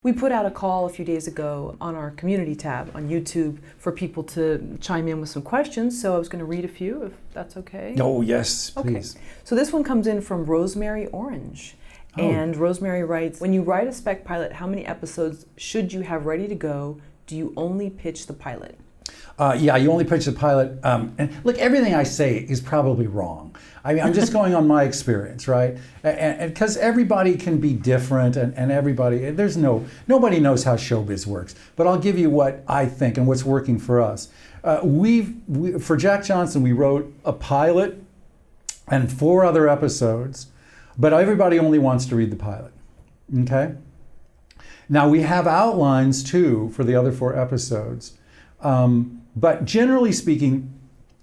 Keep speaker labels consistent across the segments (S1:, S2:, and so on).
S1: We put out a call a few days ago on our community tab on YouTube for people to chime in with some questions, so I was going to read a few, if that's okay.
S2: Oh, yes, please.
S1: Okay. So this one comes in from Rosemary Orange. And Rosemary writes, when you write a spec pilot, how many episodes should you have ready to go? Do you only pitch the pilot?
S2: Yeah, you only pitch the pilot. And look, everything I say is probably wrong. I mean, I'm just going on my experience, right? And because everybody can be different, and everybody, nobody knows how showbiz works. But I'll give you what I think and what's working for us. For Jack Johnson, we wrote a pilot and 4 other episodes, but everybody only wants to read the pilot, okay? Now, we have outlines, too, for the other 4 episodes. But generally speaking,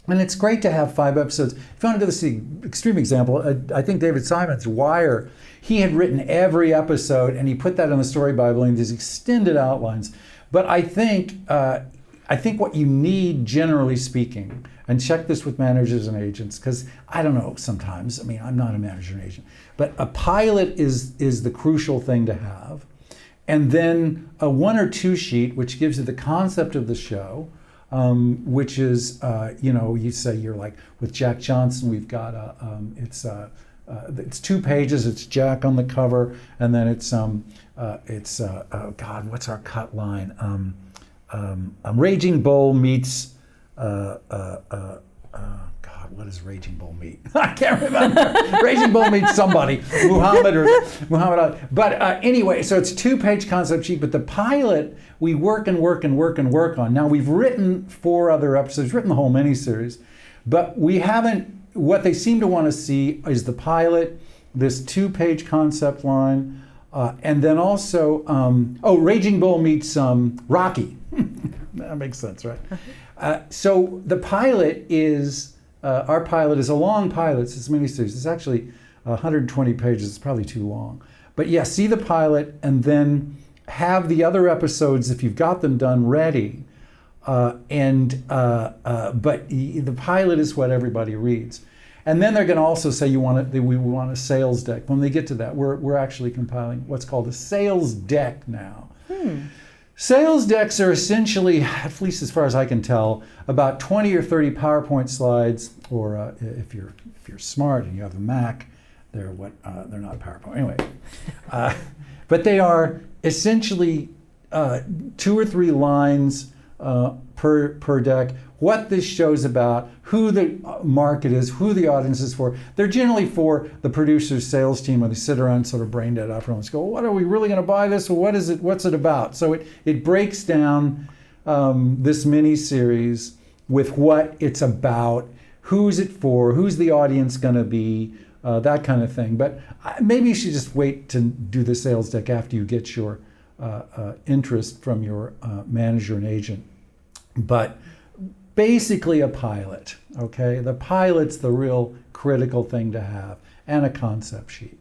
S2: and it's great to have 5 episodes. If you want to do this extreme example, I think David Simon's Wire, he had written every episode and he put that in the Story Bible in these extended outlines. But I think what you need, generally speaking, and check this with managers and agents, because I don't know sometimes, I mean, I'm not a manager and agent, but a pilot is the crucial thing to have. And then a 1 or 2 sheet, which gives you the concept of the show, which is, you say you're like with Jack Johnson, we've got it's 2 pages. It's Jack on the cover, and then it's God, what's our cut line? Raging Bull meets God, what does Raging Bull meet? I can't remember. Raging Bull meets somebody, Muhammad Ali. But anyway, so it's 2-page concept sheet, but the pilot we work on. Now we've written 4 other episodes, written the whole miniseries, but we haven't, what they seem to want to see is the pilot, this 2-page concept line, and then also, Raging Bull meets Rocky. That makes sense, right? So the pilot is, our pilot is a long pilot. It's a miniseries. It's actually 120 pages. It's probably too long. But yeah, see the pilot and then have the other episodes, if you've got them done, ready. But the pilot is what everybody reads. And then they're going to also say we want a sales deck. When they get to that, we're actually compiling what's called a sales deck now. Sales decks are essentially, at least as far as I can tell, about 20 or 30 PowerPoint slides, or if you're smart and you have a Mac, they're not PowerPoint. Anyway, but they are essentially 2 or 3 lines per deck, what this show's about, who the market is, who the audience is for. They're generally for the producer's sales team when they sit around sort of brain dead afterwards, go, what are we really going to buy this? Or what's it about? So it breaks down this mini-series with what it's about, who's it for, who's the audience going to be, that kind of thing. But maybe you should just wait to do the sales deck after you get your interest from your manager and agent. But basically a pilot, okay? The pilot's the real critical thing to have, and a concept sheet.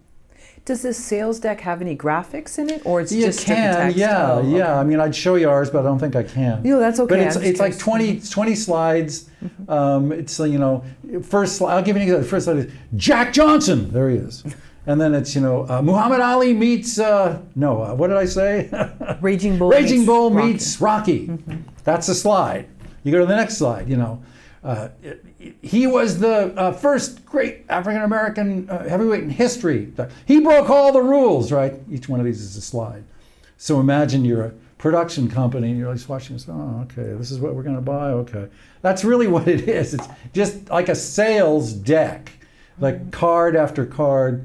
S1: Does this sales deck have any graphics in it, or it's
S2: you
S1: just
S2: can,
S1: text?
S2: Yeah,
S1: okay.
S2: yeah. I mean, I'd show you ours, but I don't think I can.
S1: No, that's okay.
S2: But it's like 20 slides. It's, first slide, I'll give you an example. The first slide is Jack Johnson. There he is. And then it's, Muhammad Ali meets, what did I say?
S1: Raging Bull
S2: meets Rocky. That's the slide. You go to the next slide, he was the first great African-American heavyweight in history. He broke all the rules, right? Each one of these is a slide. So imagine you're a production company and you're just watching this, okay, this is what we're going to buy, okay. That's really what it is. It's just like a sales deck, like card after card,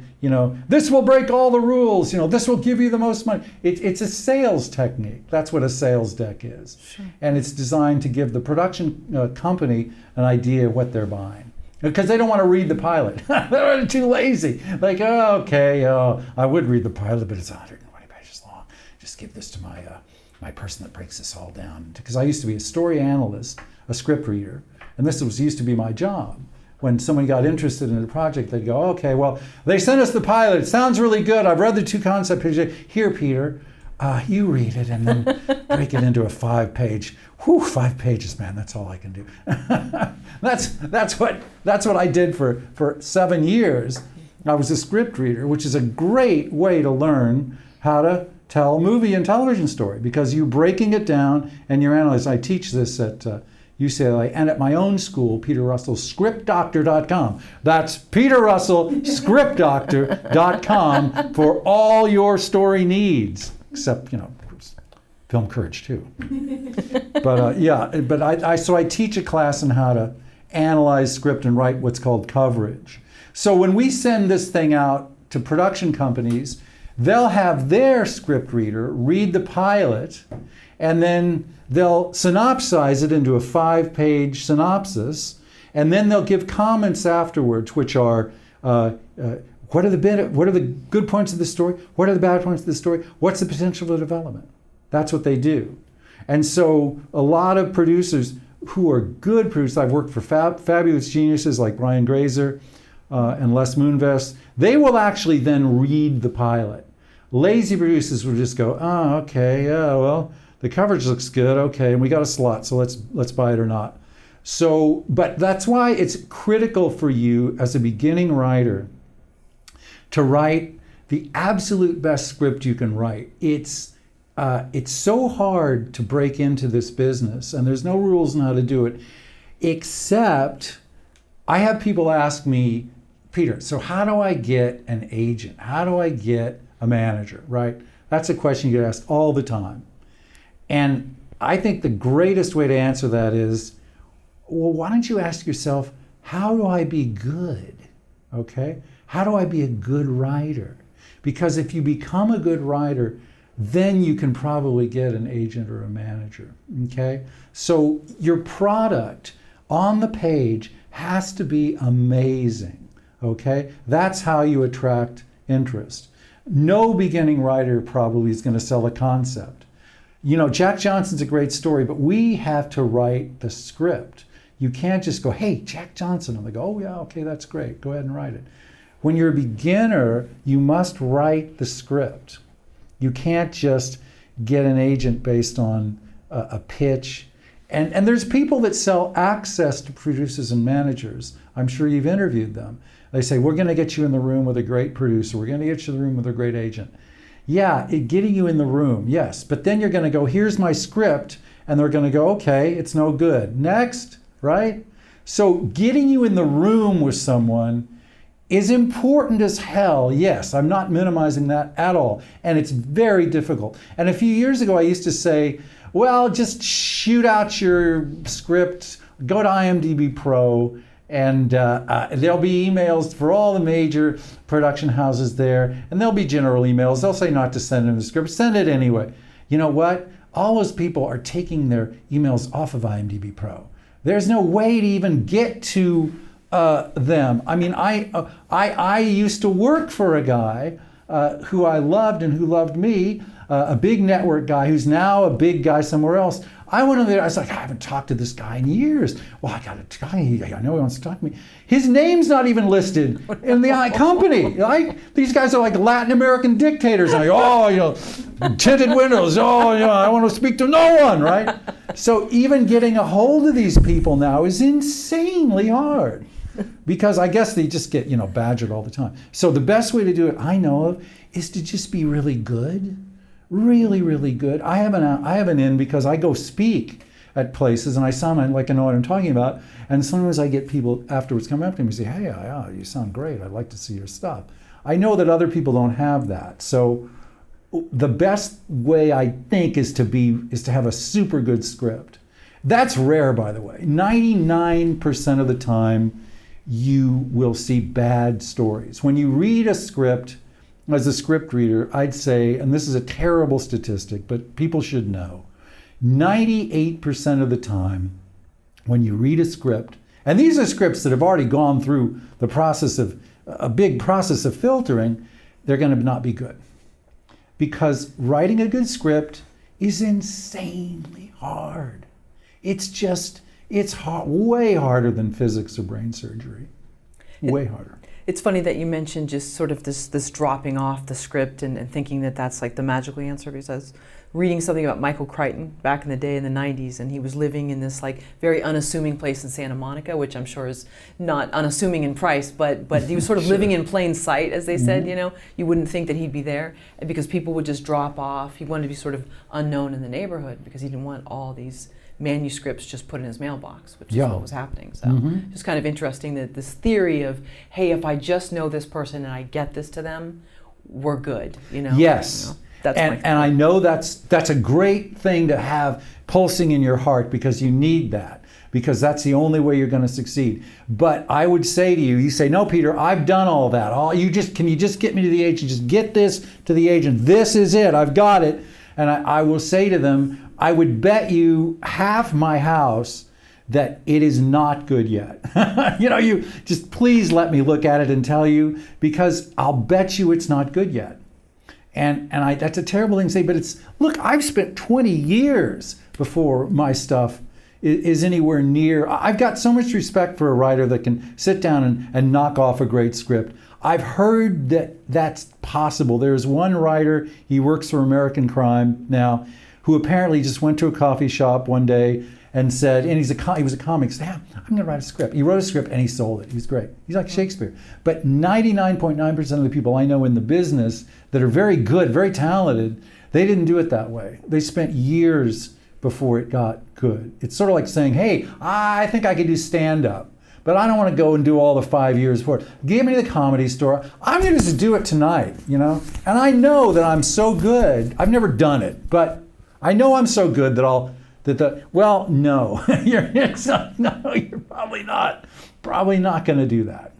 S2: this will break all the rules, this will give you the most money. It's a sales technique. That's what a sales deck is. Sure. And it's designed to give the production company an idea of what they're buying. Because they don't want to read the pilot. They're too lazy. Like, I would read the pilot, but it's 120 pages long. Just give this to my person that breaks this all down. Because I used to be a story analyst, a script reader, and this used to be my job. When someone got interested in a project, they'd go, okay, well, they sent us the pilot. It sounds really good. I've read the 2 concept pages. Here, Peter, you read it and then break it into a 5-page. 5 pages, man, that's all I can do. That's what I did for 7 years. I was a script reader, which is a great way to learn how to tell a movie and television story because you're breaking it down and you're analyzing. I teach this at UCLA and at my own school, Peter Russell, scriptdoctor.com. That's Peter Russell, scriptdoctor.com for all your story needs, except, film courage too. But so I teach a class on how to analyze script and write what's called coverage. So when we send this thing out to production companies, they'll have their script reader read the pilot, and then they'll synopsize it into a 5-page synopsis, and then they'll give comments afterwards, which are what are the good points of the story? What are the bad points of the story? What's the potential for development? That's what they do. And so a lot of producers who are good producers, I've worked for fabulous geniuses like Brian Grazer and Les Moonves, they will actually then read the pilot. Lazy producers will just go, oh, okay, yeah, well, the coverage looks good, okay, and we got a slot, so let's buy it or not. So, but that's why it's critical for you as a beginning writer to write the absolute best script you can write. It's so hard to break into this business, and there's no rules on how to do it, except I have people ask me, Peter, so how do I get an agent? How do I get a manager, right? That's a question you get asked all the time. And I think the greatest way to answer that is, well, why don't you ask yourself, how do I be good? Okay? How do I be a good writer? Because if you become a good writer, then you can probably get an agent or a manager, okay? So your product on the page has to be amazing, okay? That's how you attract interest. No beginning writer probably is going to sell a concept. Jack Johnson's a great story, but we have to write the script. You can't just go, hey, Jack Johnson, and they go, oh yeah, okay, that's great, go ahead and write it. When you're a beginner, you must write the script. You can't just get an agent based on a pitch. And there's people that sell access to producers and managers. I'm sure you've interviewed them. They say, we're going to get you in the room with a great producer. We're going to get you in the room with a great agent. Yeah, getting you in the room, yes. But then you're going to go, here's my script. And they're going to go, okay, it's no good. Next, right? So getting you in the room with someone is important as hell. Yes, I'm not minimizing that at all. And it's very difficult. And a few years ago, I used to say, well, just shoot out your script, go to IMDb Pro, and there'll be emails for all the major production houses there, and there'll be general emails. They'll say not to send in the script. Send it anyway. You know what? All those people are taking their emails off of IMDb Pro. There's no way to even get to them. I mean, I used to work for a guy who I loved and who loved me, a big network guy who's now a big guy somewhere else. I went in there, I was like, I haven't talked to this guy in years. Well, I got a guy, I know he wants to talk to me. His name's not even listed in the company. These guys are like Latin American dictators. And tinted windows, I want to speak to no one, right? So even getting a hold of these people now is insanely hard. Because I guess they just get, badgered all the time. So the best way to do it, I know of, is to just be really good. Really, really good. I have an in because I go speak at places and I sound like I know what I'm talking about. And sometimes I get people afterwards come up to me and say, hey, you sound great. I'd like to see your stuff. I know that other people don't have that. So the best way, I think, is to have a super good script. That's rare, by the way. 99% of the time, you will see bad stories. When you read a script, as a script reader, I'd say, and this is a terrible statistic, but people should know, 98% of the time, when you read a script, and these are scripts that have already gone through the process of, a big process of filtering, they're going to not be good. Because writing a good script is insanely hard. It's hard, way harder than physics or brain surgery. Way harder.
S1: It's funny that you mentioned just sort of this dropping off the script and thinking that that's like the magical answer, because reading something about Michael Crichton back in the day in the 90s, and he was living in this like very unassuming place in Santa Monica, which I'm sure is not unassuming in price, but he was sort of living in plain sight, as they said, you know. You wouldn't think that he'd be there, and because people would just drop off. He wanted to be sort of unknown in the neighborhood because he didn't want all these manuscripts just put in his mailbox, which is what was happening. So just kind of interesting that this theory of, hey, if I just know this person and I get this to them, we're good, you know.
S2: Yes.
S1: You know? That's
S2: and I know that's a great thing to have pulsing in your heart, because you need that, because that's the only way you're going to succeed. But I would say to you, you say, no, Peter, I've done all that. Can you just get me to the agent? Just get this to the agent. This is it. I've got it. And I will say to them, I would bet you half my house that it is not good yet. You know, you just please let me look at it and tell you, because I'll bet you it's not good yet. And that's a terrible thing to say, but look, I've spent 20 years before my stuff is anywhere near. I've got so much respect for a writer that can sit down and knock off a great script. I've heard that that's possible. There's one writer, he works for American Crime now, who apparently just went to a coffee shop one day and said, and he was a comic, said, I'm going to write a script. He wrote a script and he sold it. He was great. He's like Shakespeare. But 99.9% of the people I know in the business that are very good, very talented, they didn't do it that way. They spent years before it got good. It's sort of like saying, hey, I think I could do stand-up, but I don't want to go and do all the 5 years for it. Give me the Comedy Store. I'm going to just do it tonight, you know? And I know that I'm so good. I've never done it, but I know I'm so good that well, no, you're probably not going to do that.